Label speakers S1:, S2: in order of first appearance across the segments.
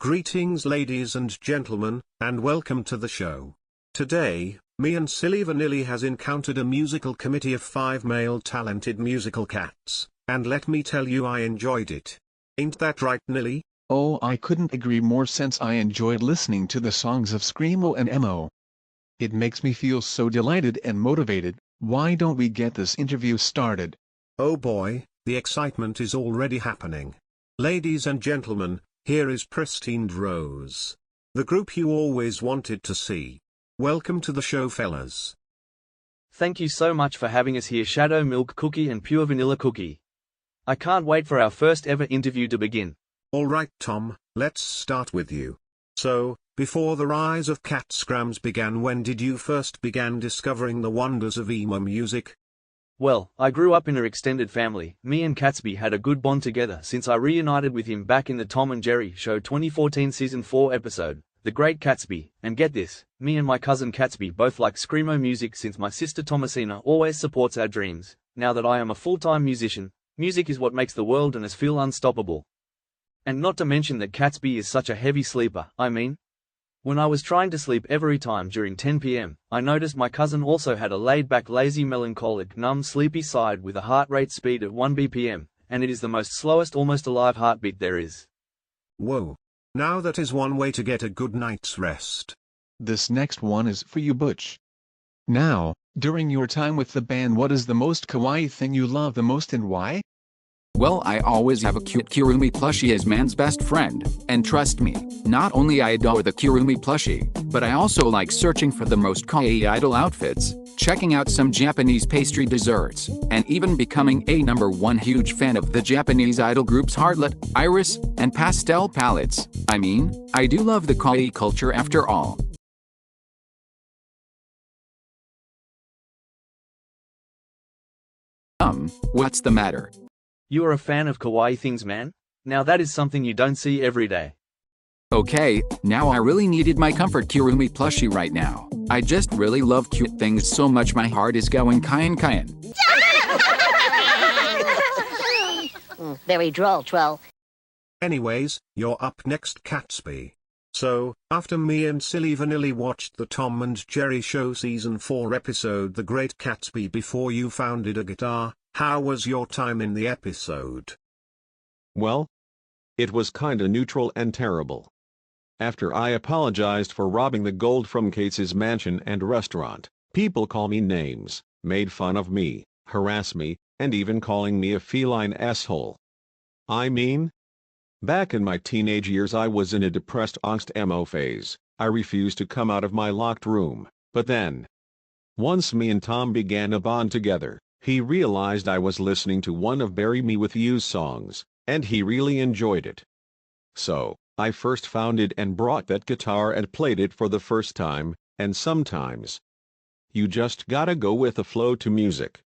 S1: Greetings ladies and gentlemen, and welcome to the show. Today, me and Silly Vanilli has encountered a musical committee of 5 male talented musical cats, and let me tell you I enjoyed it. Ain't that right Nilly?
S2: Oh, I couldn't agree more since I enjoyed listening to the songs of Screamo and Emo. It makes me feel so delighted and motivated. Why don't we get this interview started?
S1: Oh boy, the excitement is already happening. Ladies and gentlemen, here is Pristined Rose. The group you always wanted to see. Welcome to the show fellas.
S3: Thank you so much for having us here Shadow Milk Cookie and Pure Vanilla Cookie. I can't wait for our first ever interview to begin.
S1: Alright Tom, let's start with you. So, before the rise of cat skramz began, when did you first began discovering the wonders of emo music?
S3: Well, I grew up in an extended family. Me and Catsby had a good bond together since I reunited with him back in the Tom and Jerry Show 2014 Season 4 episode, The Great Catsby. And get this, me and my cousin Catsby both like screamo music since my sister Thomasina always supports our dreams. Now that I am a full-time musician, music is what makes the world and us feel unstoppable. And not to mention that Catsby is such a heavy sleeper. When I was trying to sleep every time during 10 p.m., I noticed my cousin also had a laid-back lazy melancholic numb sleepy side with a heart rate speed of 1 bpm, and it is the most slowest almost alive heartbeat there is.
S1: Whoa. Now that is one way to get a good night's rest.
S2: This next one is for you Butch. Now, during your time with the band, what is the most kawaii thing you love the most and why?
S4: Well, I always have a cute Kirumi plushie as man's best friend, and trust me, not only I adore the Kirumi plushie, but I also like searching for the most kawaii idol outfits, checking out some Japanese pastry desserts, and even becoming a #1 huge fan of the Japanese idol groups Heartlet, Iris, and Pastel Palettes. I do love the kawaii culture after all. What's the matter?
S3: You are a fan of kawaii things, man? Now that is something you don't see every day.
S4: Okay, now I really needed my comfort Kirumi plushie right now. I just really love cute things so much my heart is going kayan.
S5: Very droll, troll.
S1: Anyways, you're up next Catsby. So, after me and Silly Vanilli watched the Tom and Jerry Show Season 4 episode The Great Catsby before you founded a guitar, how was your time in the episode?
S6: Well, it was kinda neutral and terrible. After I apologized for robbing the gold from Kate's mansion and restaurant, people call me names, made fun of me, harass me, and even calling me a feline asshole. Back in my teenage years I was in a depressed angst emo phase. I refused to come out of my locked room, but then, once me and Tom began a bond together, he realized I was listening to one of Bury Me With You's songs, and he really enjoyed it. So, I first found it and brought that guitar and played it for the first time, and sometimes you just gotta go with the flow to music.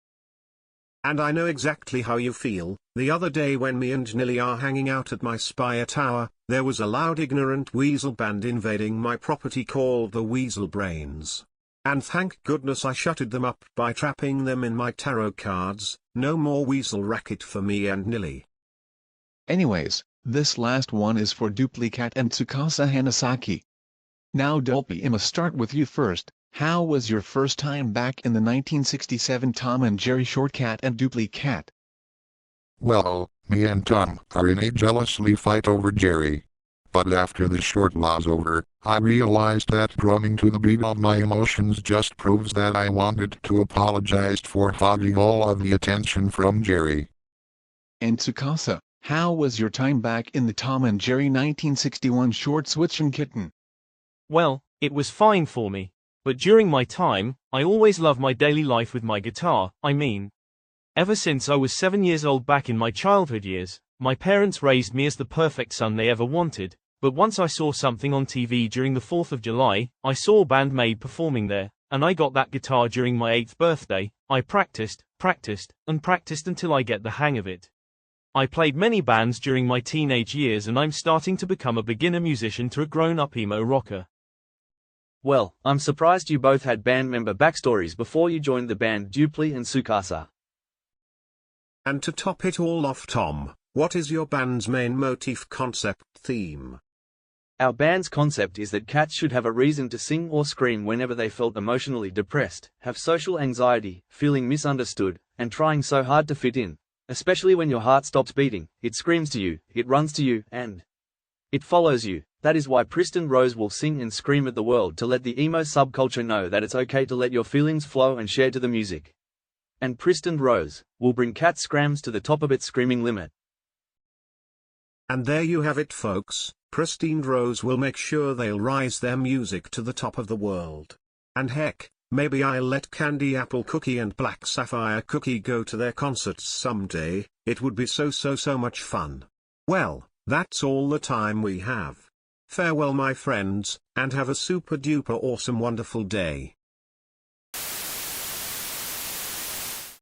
S1: And I know exactly how you feel. The other day when me and Nilly are hanging out at my Spire Tower, there was a loud ignorant weasel band invading my property called the Weasel Brains. And thank goodness I shutted them up by trapping them in my tarot cards. No more weasel racket for me and Nilly.
S2: Anyways, this last one is for Duplicat and Tsukasa Hanasaki. Now Dulpy, I'ma start with you first. How was your first time back in the 1967 Tom and Jerry Shortcat and Duplicat?
S7: Well, me and Tom are in a jealously fight over Jerry. But after the short was over, I realized that drumming to the beat of my emotions just proves that I wanted to apologize for hogging all of the attention from Jerry.
S2: And Tsukasa, how was your time back in the Tom and Jerry 1961 Short Switchin' Kitten?
S8: Well, it was fine for me. But during my time, I always loved my daily life with my guitar. Ever since I was 7 years old back in my childhood years, my parents raised me as the perfect son they ever wanted, but once I saw something on TV during the 4th of July, I saw Band Maid performing there, and I got that guitar during my 8th birthday. I practiced until I get the hang of it. I played many bands during my teenage years and I'm starting to become a beginner musician to a grown-up emo rocker.
S3: Well, I'm surprised you both had band member backstories before you joined the band Dupli and Tsukasa.
S1: And to top it all off Tom, what is your band's main motif concept theme?
S3: Our band's concept is that cats should have a reason to sing or scream whenever they felt emotionally depressed, have social anxiety, feeling misunderstood, and trying so hard to fit in. Especially when your heart stops beating, it screams to you, it runs to you, and it follows you. That is why Pristined Rose will sing and scream at the world to let the emo subculture know that it's okay to let your feelings flow and share to the music. And Pristined Rose will bring cat skramz to the top of its screaming limit.
S1: And there you have it, folks. Pristined Rose will make sure they'll rise their music to the top of the world. And heck, maybe I'll let Candy Apple Cookie and Black Sapphire Cookie go to their concerts someday. It would be so much fun. Well, that's all the time we have. Farewell my friends, and have a super duper awesome wonderful day.